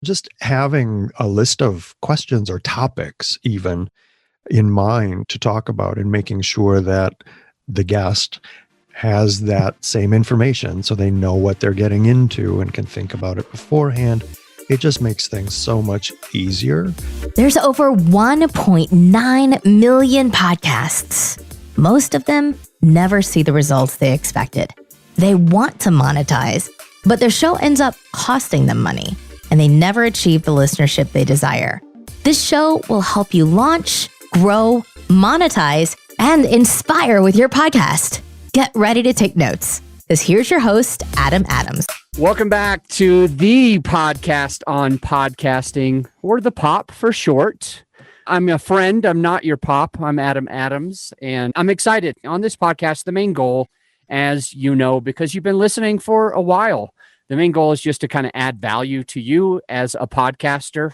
Just having a list of questions or topics even in mind to talk about and making sure that the guest has that same information so they know what they're getting into and can think about it beforehand. It just makes things so much easier. There's over 1.9 million podcasts. Most of them never see the results they expected. They want to monetize, but their show ends up costing them money, and they never achieve the listenership they desire. This show will help you launch, grow, monetize, and inspire with your podcast. Get ready to take notes, because here's your host, Adam Adams. Welcome back to the podcast on podcasting, or the POP for short. I'm a friend. I'm not your POP. I'm Adam Adams, and I'm excited. On this podcast, the main goal, as you know, because you've been listening for a while, the main goal is just to kind of add value to you as a podcaster.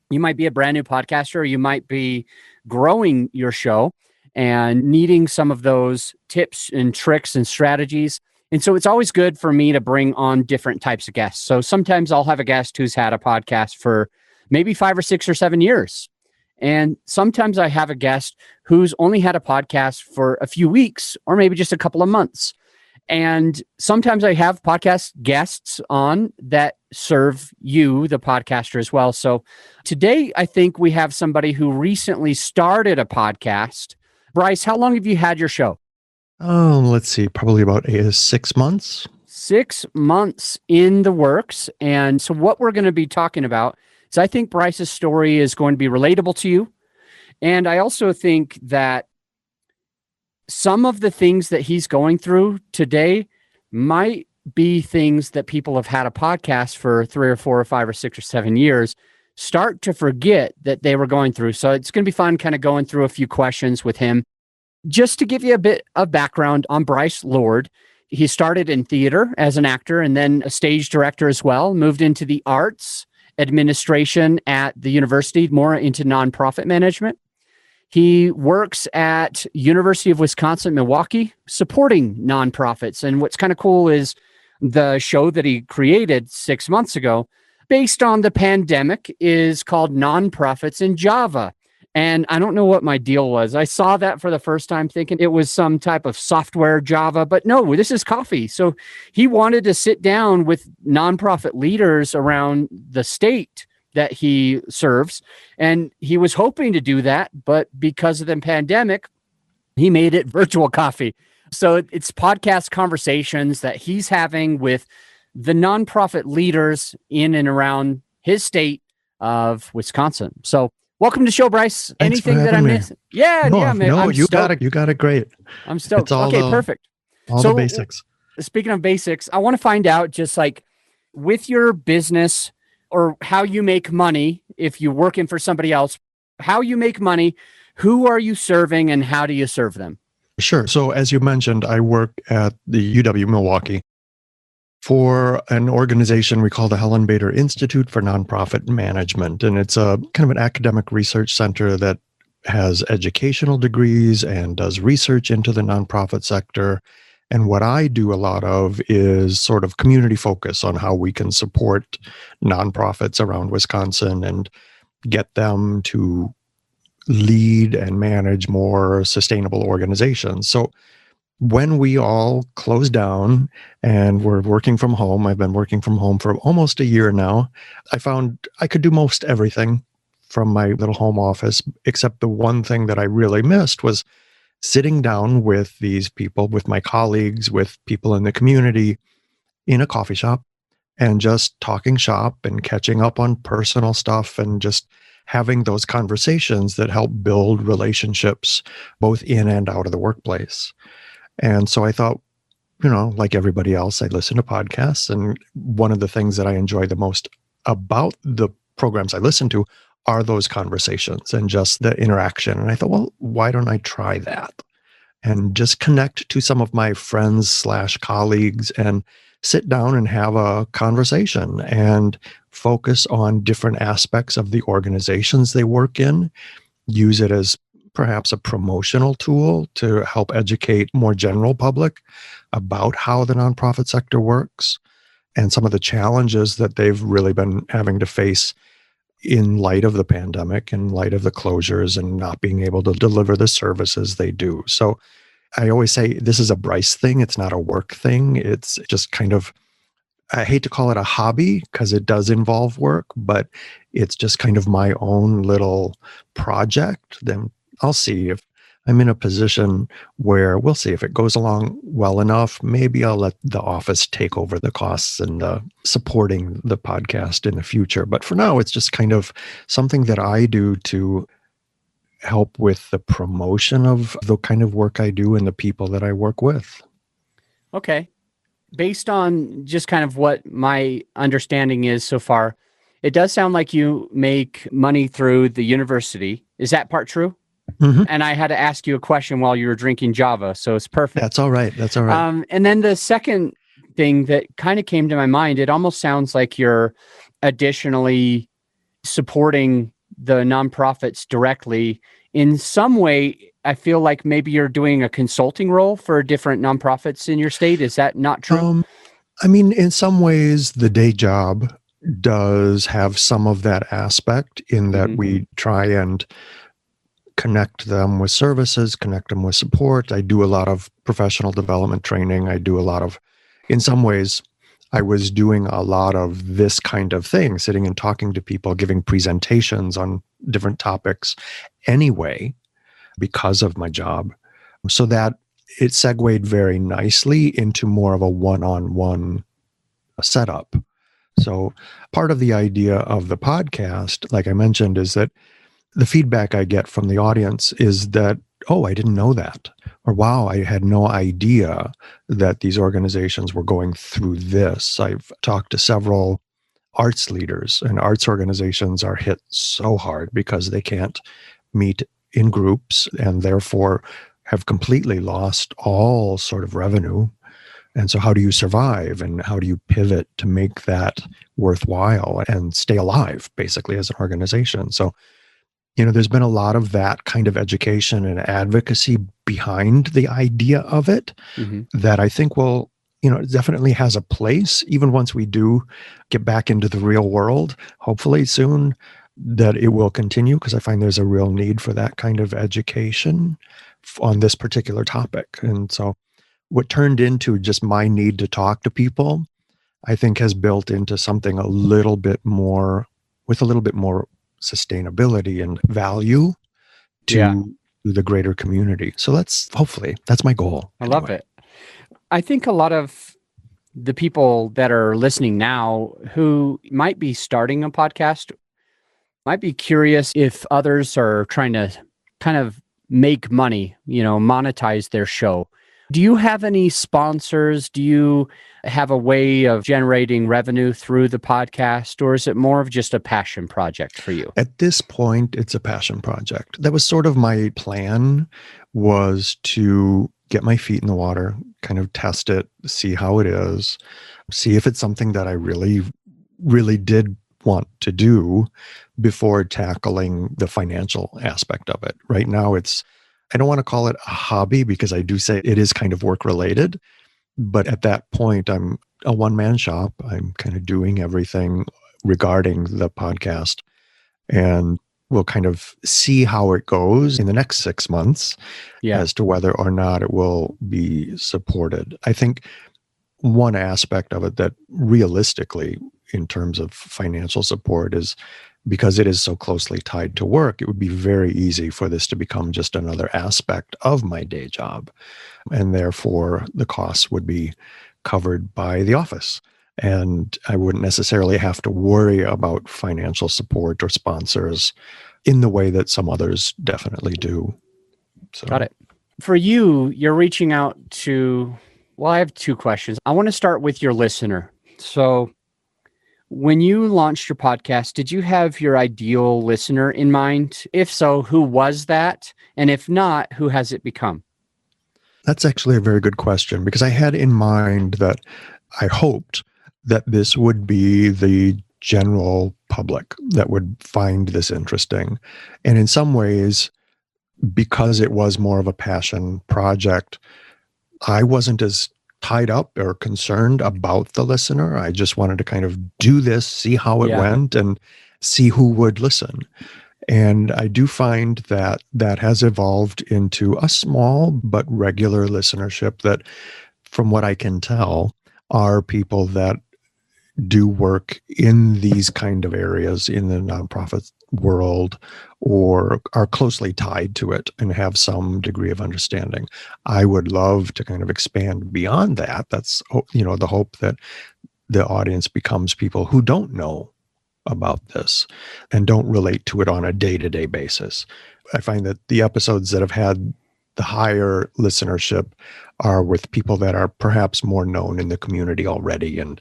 You might be a brand new podcaster, or you might be growing your show and needing some of those tips and tricks and strategies. And so it's always good for me to bring on different types of guests. So sometimes I'll have a guest who's had a podcast for maybe 5 or 6 or 7 years. And sometimes I have a guest who's only had a podcast for a few weeks or maybe just a couple of months. And sometimes I have podcast guests on that serve you, the podcaster, as well. So today, I think we have somebody who recently started a podcast. Bryce, how long have you had your show? Let's see, probably about 6 months. 6 months in the works. And so what we're going to be talking about is, I think Bryce's story is going to be relatable to you. And I also think that some of the things that he's going through today might be things that people have had a podcast for 3 or 4 or 5 or 6 or 7 years start to forget that they were going through. So it's going to be fun kind of going through a few questions with him. Just to give you a bit of background on Bryce Lord, he started in theater as an actor and then a stage director as well, moved into the arts administration at the university, more into nonprofit management. He works at University of Wisconsin, Milwaukee, supporting nonprofits. And what's kind of cool is the show that he created 6 months ago, based on the pandemic, is called Nonprofits in Java. And I don't know what my deal was. I saw that for the first time thinking it was some type of software Java, but no, this is coffee. So he wanted to sit down with nonprofit leaders around the state that he serves. And he was hoping to do that, but because of the pandemic, he made it virtual coffee. So it's podcast conversations that he's having with the nonprofit leaders in and around his state of Wisconsin. So welcome to the show, Bryce. Thanks Anything that I'm missing? Yeah, man. No, you got it great. I'm stoked. Okay, perfect. All the basics. Speaking of basics, I want to find out, just like with your business or how you make money, if you're working for somebody else, how you make money, who are you serving, and how do you serve them? Sure. So as you mentioned, I work at the UW Milwaukee for an organization we call the Helen Bader Institute for Nonprofit Management. And it's a kind of an academic research center that has educational degrees and does research into the nonprofit sector. And what I do a lot of is sort of community focus on how we can support nonprofits around Wisconsin and get them to lead and manage more sustainable organizations. So when we all closed down and we're working from home, I've been working from home for almost a year now, I found I could do most everything from my little home office, except the one thing that I really missed was sitting down with these people, with my colleagues, with people in the community in a coffee shop and just talking shop and catching up on personal stuff and just having those conversations that help build relationships both in and out of the workplace. And so I thought, like everybody else, I listen to podcasts. And one of the things that I enjoy the most about the programs I listen to are those conversations and just the interaction. And I thought, well, why don't I try that and just connect to some of my friends/colleagues and sit down and have a conversation and focus on different aspects of the organizations they work in, use it as perhaps a promotional tool to help educate more general public about how the nonprofit sector works. and some of the challenges that they've really been having to face in light of the pandemic, in light of the closures and not being able to deliver the services they do. So I always say this is a Bryce thing. It's not a work thing. It's just kind of, I hate to call it a hobby because it does involve work, but it's just kind of my own little project. Then I'll see if I'm in a position where we'll see if it goes along well enough. Maybe I'll let the office take over the costs and supporting the podcast in the future. But for now, it's just kind of something that I do to help with the promotion of the kind of work I do and the people that I work with. Okay. Based on just kind of what my understanding is so far, it does sound like you make money through the university. Is that part true? Mm-hmm. And I had to ask you a question while you were drinking Java, so it's perfect. That's all right. That's all right. And then the second thing that kind of came to my mind, it almost sounds like you're additionally supporting the nonprofits directly. In some way, I feel like maybe you're doing a consulting role for different nonprofits in your state. Is that not true? I mean, in some ways, the day job does have some of that aspect in that we try and connect them with services, connect them with support. I do a lot of professional development training. I do a lot of, in some ways, I was doing a lot of this kind of thing, sitting and talking to people, giving presentations on different topics anyway, because of my job. So that it segued very nicely into more of a one-on-one setup. So part of the idea of the podcast, like I mentioned, is that the feedback I get from the audience is that, oh, I didn't know that. Or, wow, I had no idea that these organizations were going through this. I've talked to several arts leaders, and arts organizations are hit so hard because they can't meet in groups and therefore have completely lost all sort of revenue. And so how do you survive and how do you pivot to make that worthwhile and stay alive, basically, as an organization? So, there's been a lot of that kind of education and advocacy behind the idea of it that I think will, it definitely has a place, even once we do get back into the real world, hopefully soon, that it will continue, because I find there's a real need for that kind of education on this particular topic. And so what turned into just my need to talk to people, I think has built into something with a little bit more sustainability and value to the greater community. So that's my goal. I love it. I think a lot of the people that are listening now who might be starting a podcast might be curious if others are trying to kind of make money, monetize their show. Do you have any sponsors? Do you have a way of generating revenue through the podcast, or is it more of just a passion project for you? At this point, it's a passion project. That was sort of my plan, was to get my feet in the water, kind of test it, see how it is, see if it's something that I really, really did want to do before tackling the financial aspect of it. Right now, I don't want to call it a hobby, because I do say it is kind of work related. But at that point, I'm a one-man shop. I'm kind of doing everything regarding the podcast. And we'll kind of see how it goes in the next 6 months as to whether or not it will be supported. I think one aspect of it that realistically, in terms of financial support, is because it is so closely tied to work, it would be very easy for this to become just another aspect of my day job. And therefore, the costs would be covered by the office. And I wouldn't necessarily have to worry about financial support or sponsors in the way that some others definitely do. So. Got it. For you, you're reaching out to, I have two questions. I want to start with your listener. So, when you launched your podcast, did you have your ideal listener in mind? If so, who was that? And if not, who has it become? That's actually a very good question, because I had in mind that I hoped that this would be the general public that would find this interesting. And in some ways, because it was more of a passion project, I wasn't as tied up or concerned about the listener. I just wanted to kind of do this, see how it went, and see who would listen. And I do find that that has evolved into a small but regular listenership that, from what I can tell, are people that do work in these kind of areas in the nonprofit world or are closely tied to it and have some degree of understanding. I would love to kind of expand beyond that. That's, the hope that the audience becomes people who don't know about this and don't relate to it on a day-to-day basis. I find that the episodes that have had the higher listenership are with people that are perhaps more known in the community already. And,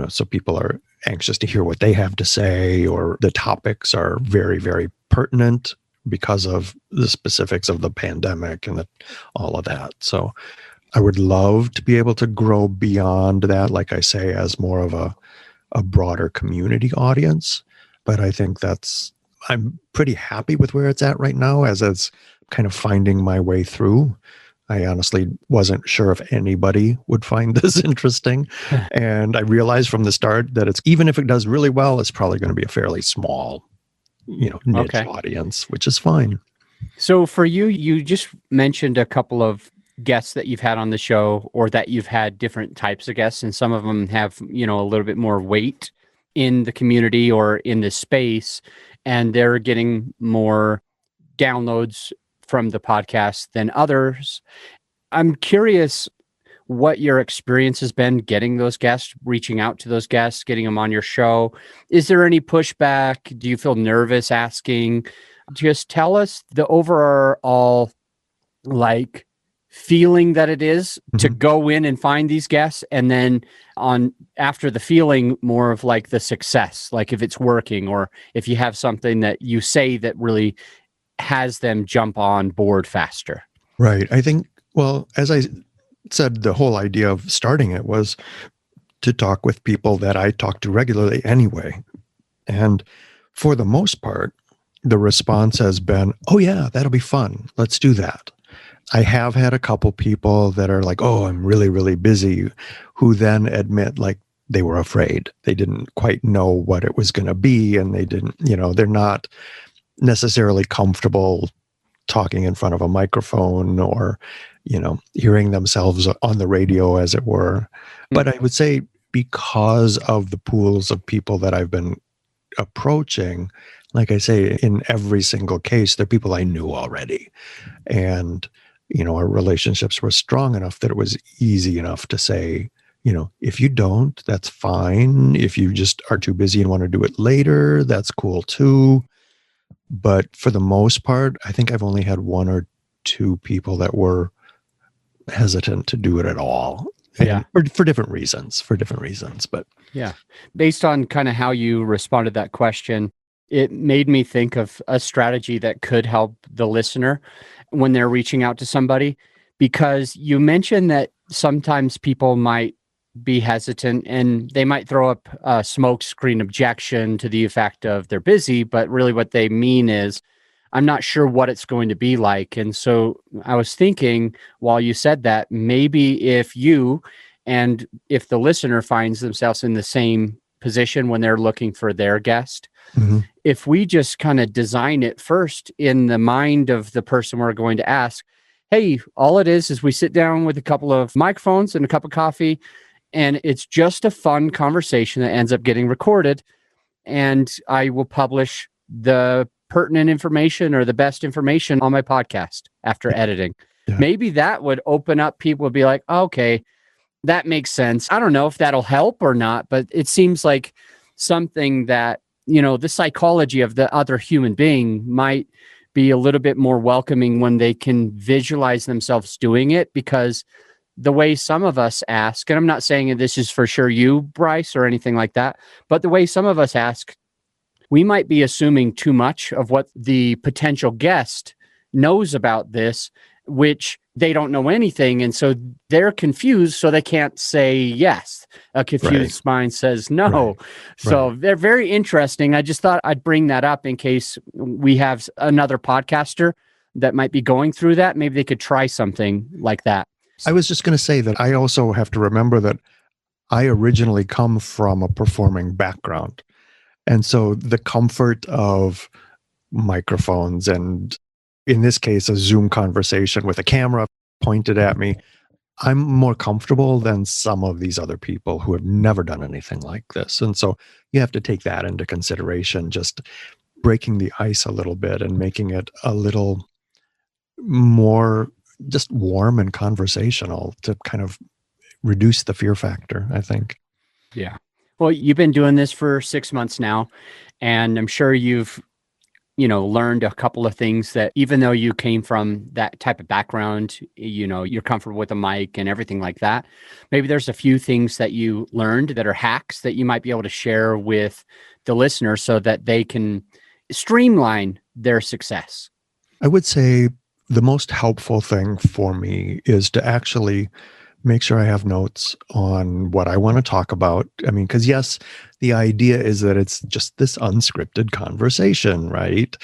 so people are anxious to hear what they have to say, or the topics are very, very pertinent because of the specifics of the pandemic and all of that. So I would love to be able to grow beyond that, like I say, as more of a broader community audience. But I think I'm pretty happy with where it's at right now as it's kind of finding my way through. I honestly wasn't sure if anybody would find this interesting. And I realized from the start that even if it does really well, it's probably going to be a fairly small, niche audience, which is fine. So for you, you just mentioned a couple of guests that you've had on the show, or that you've had different types of guests, and some of them have, a little bit more weight in the community or in the space, and they're getting more downloads from the podcast than others. I'm curious what your experience has been getting those guests, reaching out to those guests, getting them on your show. Is there any pushback? Do you feel nervous asking? Just tell us the overall feeling that it is to go in and find these guests, and then after the feeling, more of the success, if it's working, or if you have something that you say that really has them jump on board faster. Right. I think, well, as I said, the whole idea of starting it was to talk with people that I talk to regularly anyway. And for the most part, the response has been, oh yeah, that'll be fun. Let's do that. I have had a couple people that are like, oh, I'm really, really busy, who then admit they were afraid. They didn't quite know what it was going to be. And they didn't, they're not necessarily comfortable talking in front of a microphone or, hearing themselves on the radio, as it were. But I would say, because of the pools of people that I've been approaching, like I say, in every single case, they're people I knew already. And, our relationships were strong enough that it was easy enough to say, if you don't, that's fine. If you just are too busy and want to do it later, that's cool too. But for the most part, I think I've only had one or two people that were hesitant to do it at all. Yeah. For different reasons, but yeah, based on kind of how you responded to that question, it made me think of a strategy that could help the listener when they're reaching out to somebody, because you mentioned that sometimes people might be hesitant and they might throw up a smoke screen objection to the effect of they're busy, but really what they mean is, I'm not sure what it's going to be like. And so I was thinking, while you said that, maybe if the listener finds themselves in the same position when they're looking for their guest, if we just kind of design it first in the mind of the person we're going to ask, hey, all it is we sit down with a couple of microphones and a cup of coffee, and it's just a fun conversation that ends up getting recorded, and I will publish the pertinent information or the best information on my podcast after editing. Yeah. Maybe that would open up people to be like, oh, okay, that makes sense. I don't know if that'll help or not, but it seems like something that, the psychology of the other human being might be a little bit more welcoming when they can visualize themselves doing it, because the way some of us ask, and I'm not saying that this is for sure you, Bryce, or anything like that, but the way some of us ask, we might be assuming too much of what the potential guest knows about this, which they don't know anything. And so they're confused, so they can't say yes. A confused mind says no. Right. So they're very interesting. I just thought I'd bring that up in case we have another podcaster that might be going through that. Maybe they could try something like that. I was just going to say that I also have to remember that I originally come from a performing background. And so the comfort of microphones and, in this case, a Zoom conversation with a camera pointed at me, I'm more comfortable than some of these other people who have never done anything like this. And so you have to take that into consideration, just breaking the ice a little bit and making it a little more just warm and conversational to kind of reduce the fear factor, I think. Yeah. Well, you've been doing this for 6 months now, and I'm sure you've, learned a couple of things that even though you came from that type of background, you're comfortable with a mic and everything like that. Maybe there's a few things that you learned that are hacks that you might be able to share with the listener so that they can streamline their success. I would say the most helpful thing for me is to actually make sure I have notes on what I want to talk about. I mean, because yes, the idea is that it's just this unscripted conversation, right?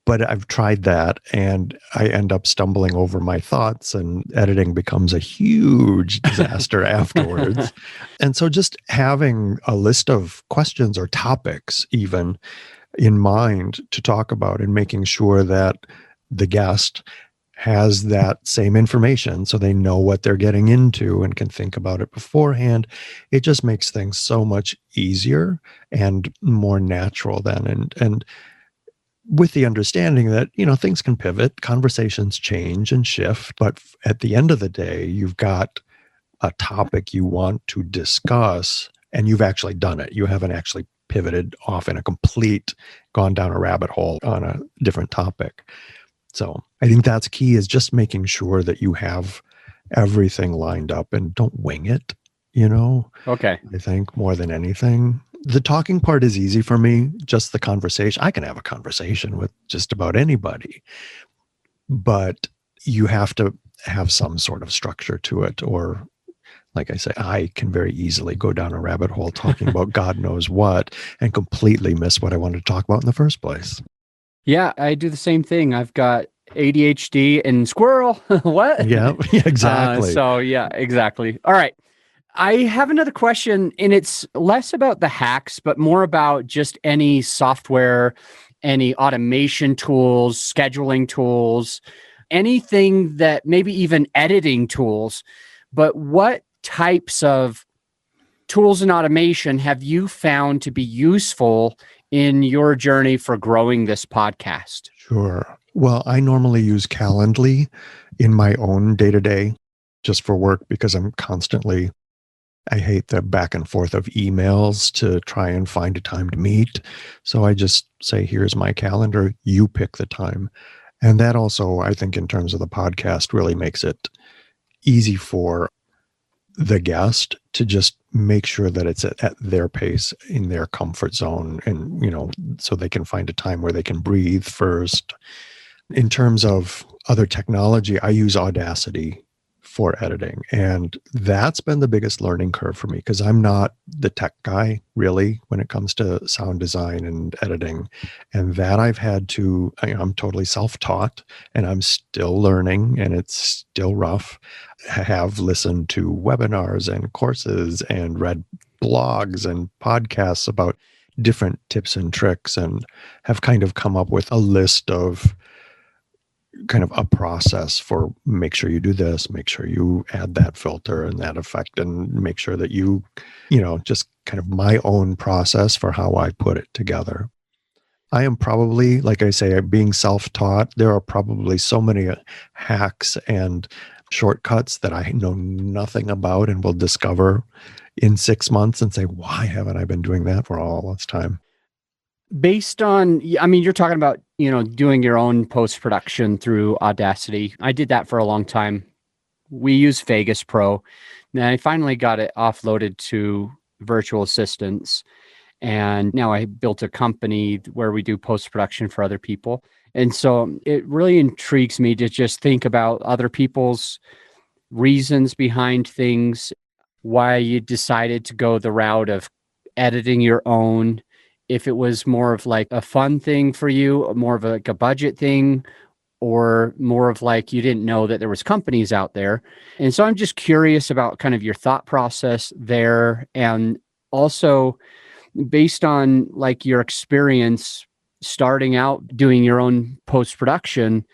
But I've tried that and I end up stumbling over my thoughts and editing becomes a huge disaster afterwards. And so just having a list of questions or topics even in mind to talk about and making sure that the guest has that same information so they know what they're getting into and can think about it beforehand. It just makes things so much easier and more natural then. And with the understanding that, things can pivot, conversations change and shift, but at the end of the day, you've got a topic you want to discuss and you've actually done it. You haven't actually pivoted off in a complete, gone down a rabbit hole on a different topic. So I think that's key, is just making sure that you have everything lined up and don't wing it, Okay. I think more than anything. The talking part is easy for me, just the conversation. I can have a conversation with just about anybody, but you have to have some sort of structure to it. Or like I say, I can very easily go down a rabbit hole talking about God knows what and completely miss what I wanted to talk about in the first place. Yeah, I do the same thing. I've got ADHD and squirrel. What? Yeah, exactly. Yeah, exactly. All right. I have another question, and it's less about the hacks, but more about just any software, any automation tools, scheduling tools, anything that maybe even editing tools. But what types of tools and automation have you found to be useful in your journey for growing this podcast? Sure. Well, I normally use Calendly in my own day-to-day just for work because I hate the back and forth of emails to try and find a time to meet. So I just say, here's my calendar, you pick the time. And that also, I think in terms of the podcast, really makes it easy for the guest to just make sure that it's at their pace, in their comfort zone, and so they can find a time where they can breathe first. In terms of other technology, I use Audacity for editing, and that's been the biggest learning curve for me because I'm not the tech guy really when it comes to sound design and editing, and that I'm totally self-taught and I'm still learning, and it's still rough. I have listened to webinars and courses and read blogs and podcasts about different tips and tricks, and have kind of come up with a list of kind of a process for make sure you do this, make sure you add that filter and that effect, and make sure that just kind of my own process for how I put it together. I am probably, like I say, being self-taught, there are probably so many hacks and shortcuts that I know nothing about and will discover in 6 months and say, why haven't I been doing that for all this time? Based on, you're talking about, doing your own post-production through Audacity. I did that for a long time. We use Vegas Pro. And I finally got it offloaded to virtual assistants. And now I built a company where we do post-production for other people. And so it really intrigues me to just think about other people's reasons behind things, why you decided to go the route of editing your own. If it was more of like a fun thing for you, more of like a budget thing, or more of like you didn't know that there was companies out there. And so I'm just curious about kind of your thought process there, and also based on like your experience starting out doing your own post-production,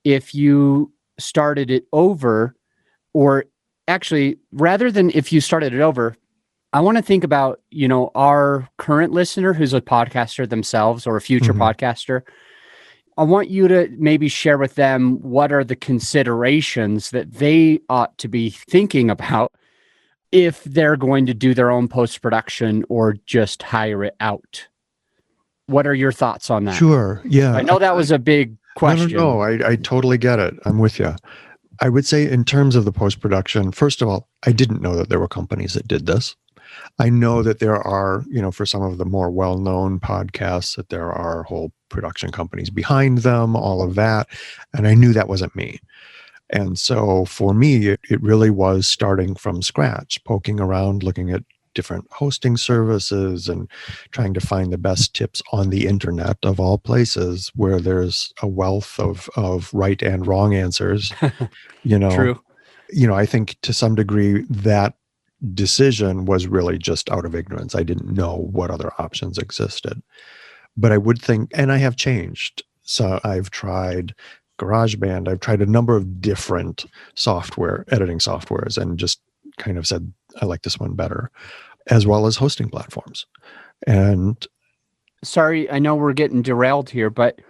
if you started it over, or actually rather than if you started it over, I want to think about, our current listener who's a podcaster themselves or a future podcaster. I want you to maybe share with them what are the considerations that they ought to be thinking about if they're going to do their own post-production or just hire it out. What are your thoughts on that? Sure. Yeah. I know that was a big question. No, I totally get it. I'm with you. I would say in terms of the post-production, first of all, I didn't know that there were companies that did this. I know that there are, for some of the more well-known podcasts, that there are whole production companies behind them, all of that. And I knew that wasn't me. And so for me, it really was starting from scratch, poking around, looking at different hosting services and trying to find the best tips on the internet of all places where there's a wealth of right and wrong answers. True. I think to some degree that decision was really just out of ignorance. I didn't know what other options existed. But I would think, and I have changed. So I've tried GarageBand. I've tried a number of different editing softwares, and just kind of said, I like this one better, as well as hosting platforms. And sorry, I know we're getting derailed here, but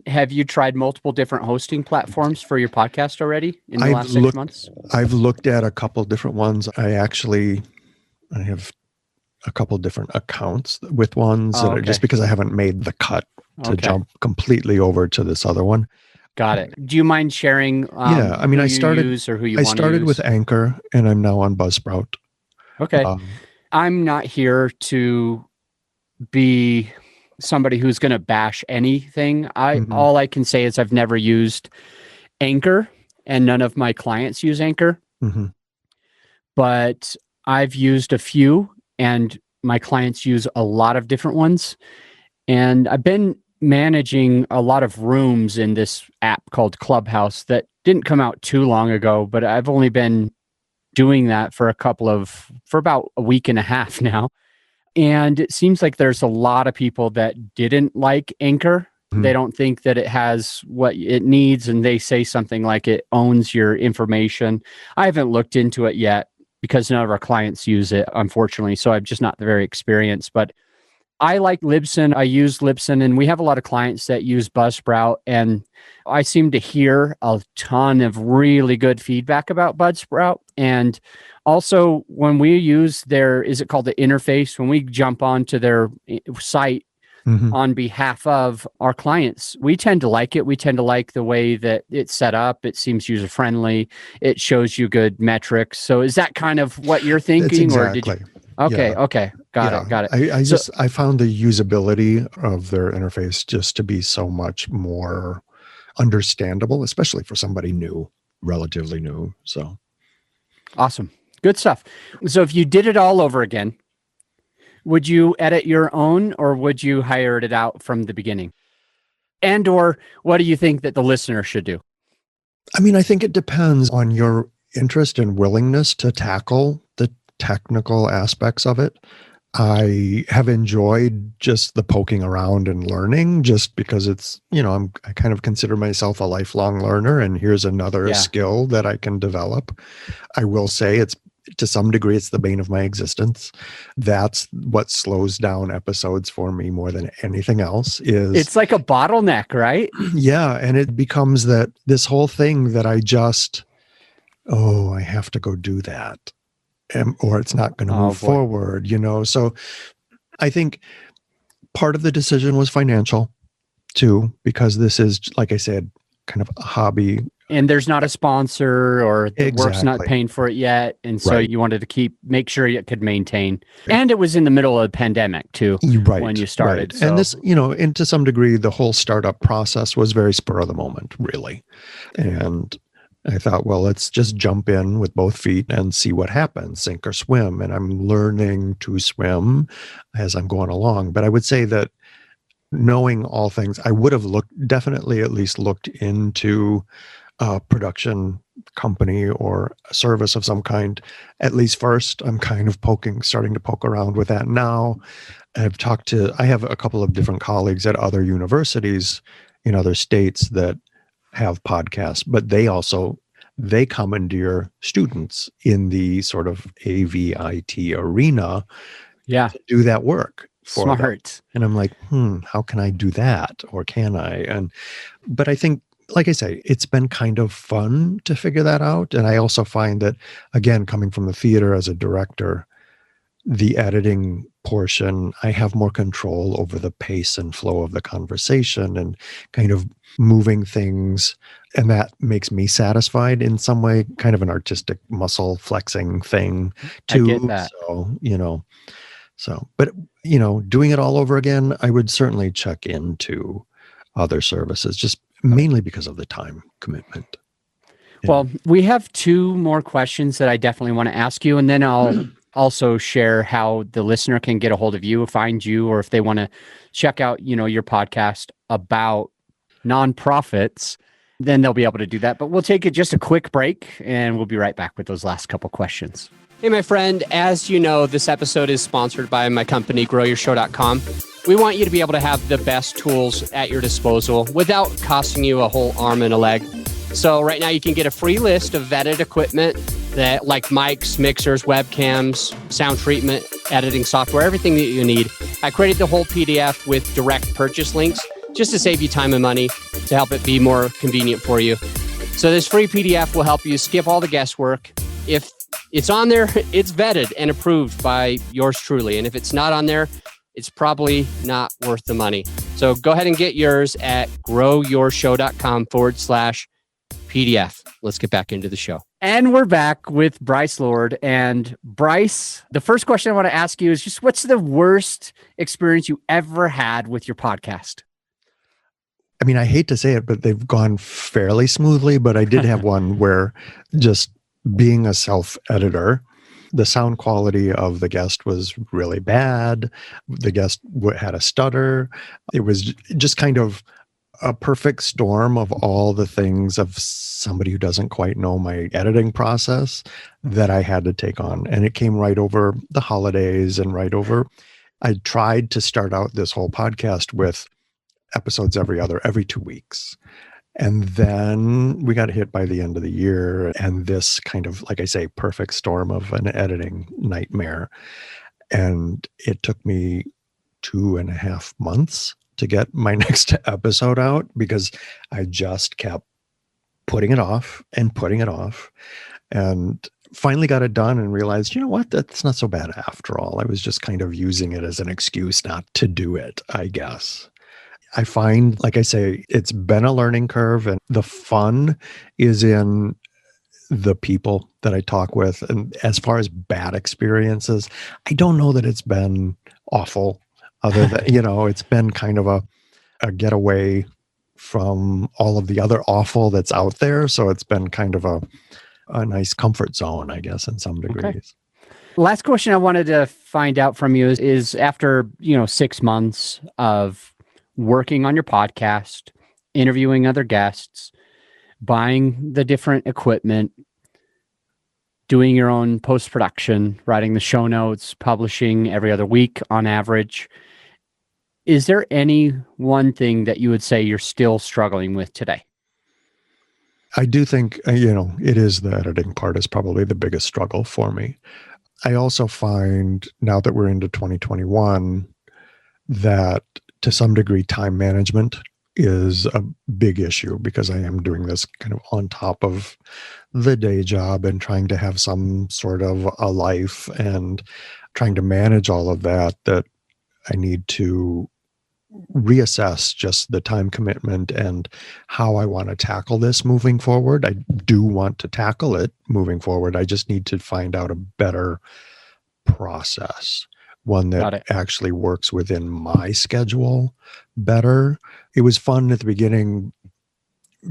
have you tried multiple different hosting platforms for your podcast already in the last 6 months? I've looked at a couple different ones. I have a couple different accounts with ones that are just because I haven't made the cut to jump completely over to this other one. Got it. Do you mind sharing? I started with Anchor, and I'm now on Buzzsprout. Okay. I'm not here to be somebody who's going to bash anything. All I can say is I've never used Anchor, and none of my clients use Anchor. But I've used a few, and my clients use a lot of different ones. And I've been managing a lot of rooms in this app called Clubhouse that didn't come out too long ago, but I've only been doing that for about a week and a half now. And it seems like there's a lot of people that didn't like Anchor. They don't think that it has what it needs, and they say something like it owns your information. I haven't looked into it yet because none of our clients use it, unfortunately. So I'm just not very experienced, but I like Libsyn. I use Libsyn, and we have a lot of clients that use Buzzsprout, and I seem to hear a ton of really good feedback about Buzzsprout. And also when we use is it called the interface? When we jump onto their site on behalf of our clients, we tend to like it. We tend to like the way that it's set up. It seems user-friendly. It shows you good metrics. So is that kind of what you're thinking? That's exactly. Okay. Yeah. Okay. Got it. I found the usability of their interface just to be so much more understandable, especially for somebody new, relatively new. So awesome. Good stuff. So if you did it all over again, would you edit your own, or would you hire it out from the beginning? And or what do you think that the listener should do? I think it depends on your interest and willingness to tackle the technical aspects of it. I have enjoyed just the poking around and learning, just because it's, I kind of consider myself a lifelong learner, and here's another skill that I can develop. I will say to some degree, it's the bane of my existence. That's what slows down episodes for me more than anything else. It's like a bottleneck, right? Yeah. And it becomes this whole thing that I have to go do that. Or it's not going to move forward, So I think part of the decision was financial too, because this is, like I said, kind of a hobby. And there's not a sponsor, or the work's not paying for it yet. And so you wanted to make sure you could maintain. And it was in the middle of the pandemic too, when you started. Right. So. And this, and to some degree, the whole startup process was very spur of the moment, really. And I thought, well, let's just jump in with both feet and see what happens, sink or swim. And I'm learning to swim as I'm going along. But I would say that knowing all things, I would have definitely at least looked into a production company or a service of some kind. At least first, I'm kind of starting to poke around with that now. I have a couple of different colleagues at other universities in other states that have podcasts, but they commandeer students in the sort of AVIT arena Yeah. to do that work for them. Smart. And I'm like, how can I do that? Or can I? But I think, like I say, it's been kind of fun to figure that out. And I also find that, again, coming from the theater as a director, the editing portion, I have more control over the pace and flow of the conversation and kind of moving things. And that makes me satisfied in some way, kind of an artistic muscle flexing thing too. I get that. But doing it all over again, I would certainly check into other services, just mainly because of the time commitment. Well, we have two more questions that I definitely want to ask you, and then I'll also share how the listener can get a hold of you, find you, or if they want to check out, your podcast about nonprofits, then they'll be able to do that. But we'll take just a quick break, and we'll be right back with those last couple questions. Hey, my friend, as you know, this episode is sponsored by my company, GrowYourShow.com. We want you to be able to have the best tools at your disposal without costing you a whole arm and a leg. So right now you can get a free list of vetted equipment that like mics, mixers, webcams, sound treatment, editing software, everything that you need. I created the whole PDF with direct purchase links just to save you time and money, to help it be more convenient for you. So this free PDF will help you skip all the guesswork. If it's on there, it's vetted and approved by yours truly. And if it's not on there, it's probably not worth the money. So go ahead and get yours at growyourshow.com/PDF. Let's get back into the show. And we're back with Bryce Lord. And Bryce, the first question I want to ask you is just, what's the worst experience you ever had with your podcast? I mean, I hate to say it, but they've gone fairly smoothly, but I did have one where, just being a self-editor, the sound quality of the guest was really bad. The guest had a stutter. It was just kind of a perfect storm of all the things of somebody who doesn't quite know my editing process that I had to take on. And it came right over the holidays and right over. I tried to start out this whole podcast with episodes every 2 weeks. And then we got hit by the end of the year and this kind of, like I say, perfect storm of an editing nightmare. And it took me 2.5 months to get my next episode out because I just kept putting it off and putting it off, and finally got it done and realized, you know what, that's not so bad after all. I was just kind of using it as an excuse not to do it, I guess. I find, like I say, it's been a learning curve, and the fun is in the people that I talk with. And as far as bad experiences, I don't know that it's been awful, other than, it's been kind of a getaway from all of the other awful that's out there. So it's been kind of a nice comfort zone, I guess, in some degrees. Okay. Last question I wanted to find out from you is after, 6 months of working on your podcast, interviewing other guests, buying the different equipment, doing your own post-production, writing the show notes, publishing every other week on average. Is there any one thing that you would say you're still struggling with today? I do think, it is the editing part is probably the biggest struggle for me. I also find now that we're into 2021 that to some degree, time management is a big issue because I am doing this kind of on top of the day job and trying to have some sort of a life and trying to manage all of that I need to reassess just the time commitment and how I want to tackle this moving forward. I do want to tackle it moving forward. I just need to find out a better process, one that actually works within my schedule better. It was fun at the beginning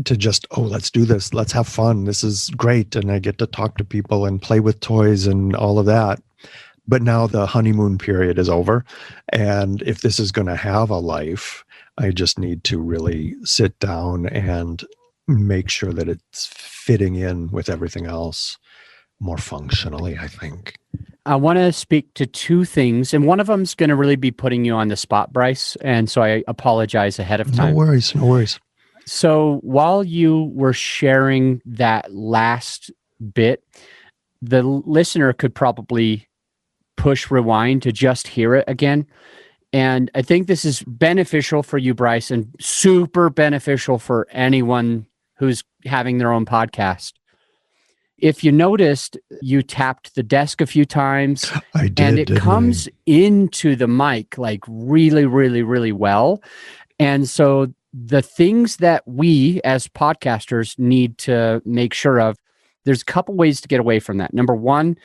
to just, let's do this. Let's have fun. This is great. And I get to talk to people and play with toys and all of that. But now the honeymoon period is over. And if this is going to have a life, I just need to really sit down and make sure that it's fitting in with everything else more functionally, I think. I want to speak to two things, and one of them is going to really be putting you on the spot, Bryce. And so I apologize ahead of time. No worries. No worries. So while you were sharing that last bit, the listener could probably push rewind to just hear it again. And I think this is beneficial for you, Bryce, and super beneficial for anyone who's having their own podcast. If you noticed, you tapped the desk a few times. I did, and it comes into the mic like really, really, really well. And so the things that we as podcasters need to make sure of, there's a couple ways to get away from that. Number one,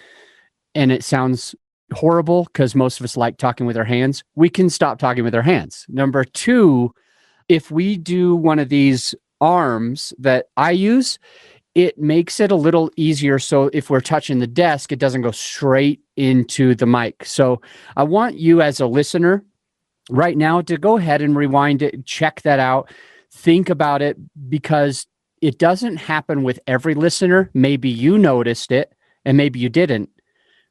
and it sounds horrible because most of us like talking with our hands, we can stop talking with our hands. Number two, if we do one of these arms that I use, it makes it a little easier. So if we're touching the desk, it doesn't go straight into the mic. So I want you as a listener right now to go ahead and rewind it, check that out, think about it, because it doesn't happen with every listener. Maybe you noticed it and maybe you didn't,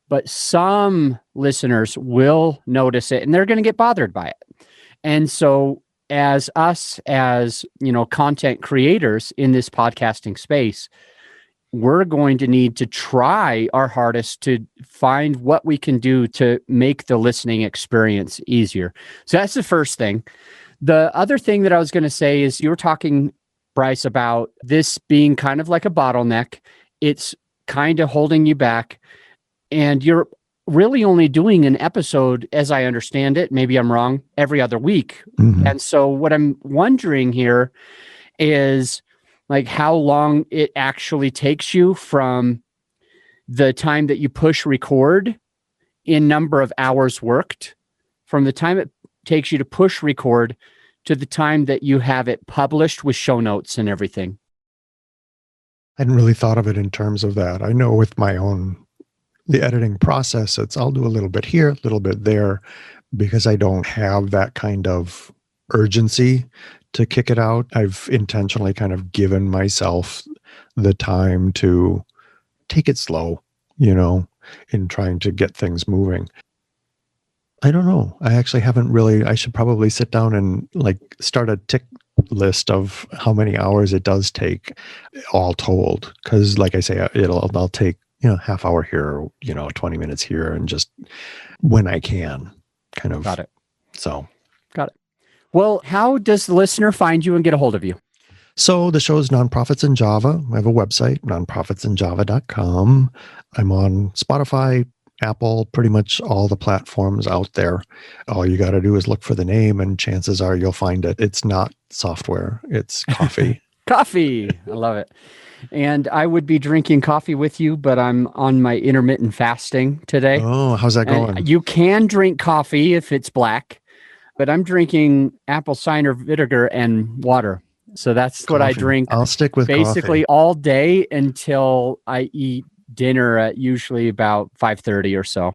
but some listeners will notice it and they're going to get bothered by it. And so as us, as content creators in this podcasting space, we're going to need to try our hardest to find what we can do to make the listening experience easier. So that's the first thing. The other thing that I was going to say is you were talking, Bryce, about this being kind of like a bottleneck. It's kind of holding you back, and you're really only doing an episode, as I understand it, maybe I'm wrong, every other week. Mm-hmm. And so what I'm wondering here is like how long it actually takes you from the time that you push record in number of hours worked, from the time it takes you to push record to the time that you have it published with show notes and everything. I hadn't really thought of it in terms of that. I know with the editing process, I'll do a little bit here, a little bit there, because I don't have that kind of urgency to kick it out. I've intentionally kind of given myself the time to take it slow, in trying to get things moving. I don't know. I actually haven't really, I should probably sit down and start a tick list of how many hours it does take all told. Cause like I say, I'll take, half hour here, 20 minutes here, and just when I can kind of. Got it. So. Got it. Well, how does the listener find you and get a hold of you? So the show is Nonprofits in Java. I have a website, nonprofitsinjava.com. I'm on Spotify, Apple, pretty much all the platforms out there. All you got to do is look for the name, and chances are you'll find it. It's not software. It's coffee. Coffee. I love it. And I would be drinking coffee with you, but I'm on my intermittent fasting today. Oh, how's that going? And you can drink coffee if it's black, but I'm drinking apple cider vinegar and water. So that's what I drink. I'll stick with basically coffee all day until I eat dinner at usually about 5:30 or so.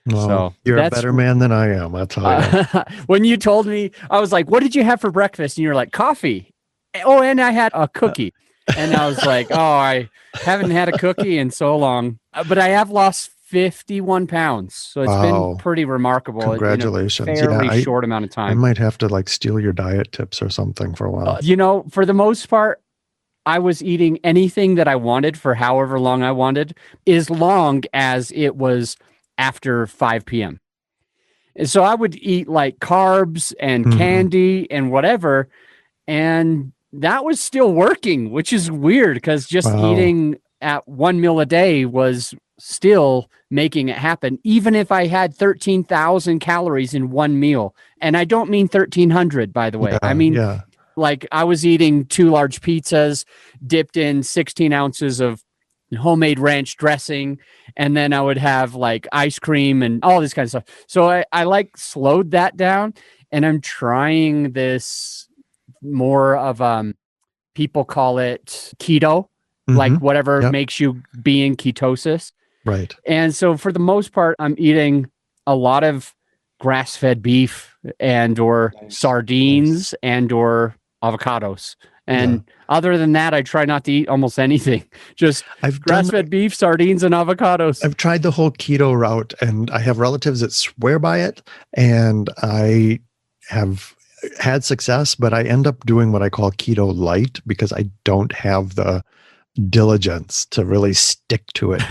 Well, so you're a better man than I am, I'll tell you. When you told me, I was like, what did you have for breakfast? And you're like, coffee. Oh, and I had a cookie. And I was like, oh, I haven't had a cookie in so long. But I have lost 51 pounds. So it's been pretty remarkable. Congratulations. In a fairly short amount of time. I might have to steal your diet tips or something for a while. For the most part, I was eating anything that I wanted for however long I wanted, as long as it was after 5 p.m. And so I would eat carbs and candy and whatever. And that was still working, which is weird because just eating at one meal a day was still making it happen, even if I had 13,000 calories in one meal. And I don't mean 1,300, by the way. Yeah, I mean, I was eating 2 large pizzas dipped in 16 ounces of homemade ranch dressing. And then I would have ice cream and all this kind of stuff. So I slowed that down, and I'm trying this more of, people call it keto, whatever makes you be in ketosis. Right. And so for the most part, I'm eating a lot of grass-fed beef and or sardines and or avocados. And other than that, I try not to eat almost anything. Just grass-fed beef, sardines, and avocados. I've tried the whole keto route, and I have relatives that swear by it, and I have had success, but I end up doing what I call keto light because I don't have the diligence to really stick to it.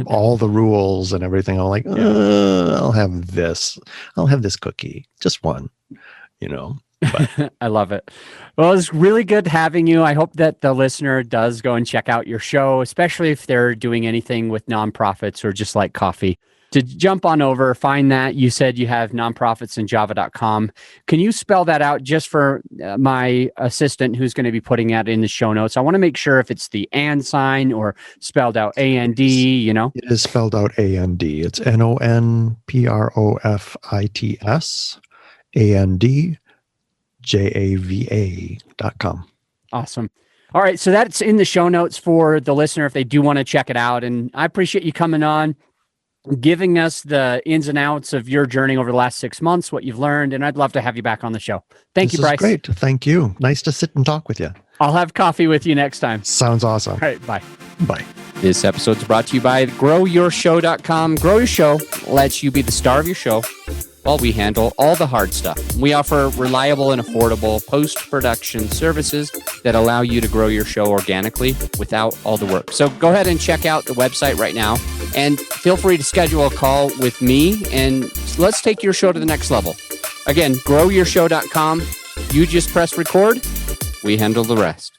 All the rules and everything. I'm like, I'll have this cookie, just one, But. I love it. Well, it's really good having you. I hope that the listener does go and check out your show, especially if they're doing anything with nonprofits or just like coffee. To jump on over, find that. You said you have nonprofitsinjava.com. Can you spell that out just for my assistant who's going to be putting that in the show notes? I want to make sure if it's the and sign or spelled out A-N-D, It is spelled out A-N-D. It's NONPROFITS ANDJAVA.com. Awesome. All right. So that's in the show notes for the listener if they do want to check it out. And I appreciate you coming on, giving us the ins and outs of your journey over the last 6 months, what you've learned. And I'd love to have you back on the show. Thank you, Bryce. Great. Thank you. Nice to sit and talk with you. I'll have coffee with you next time. Sounds awesome. All right. Bye. Bye. This episode is brought to you by GrowYourShow.com. Grow Your Show lets you be the star of your show while we handle all the hard stuff. We offer reliable and affordable post-production services that allow you to grow your show organically without all the work. So go ahead and check out the website right now and feel free to schedule a call with me and let's take your show to the next level. Again, GrowYourShow.com. You just press record. We handle the rest.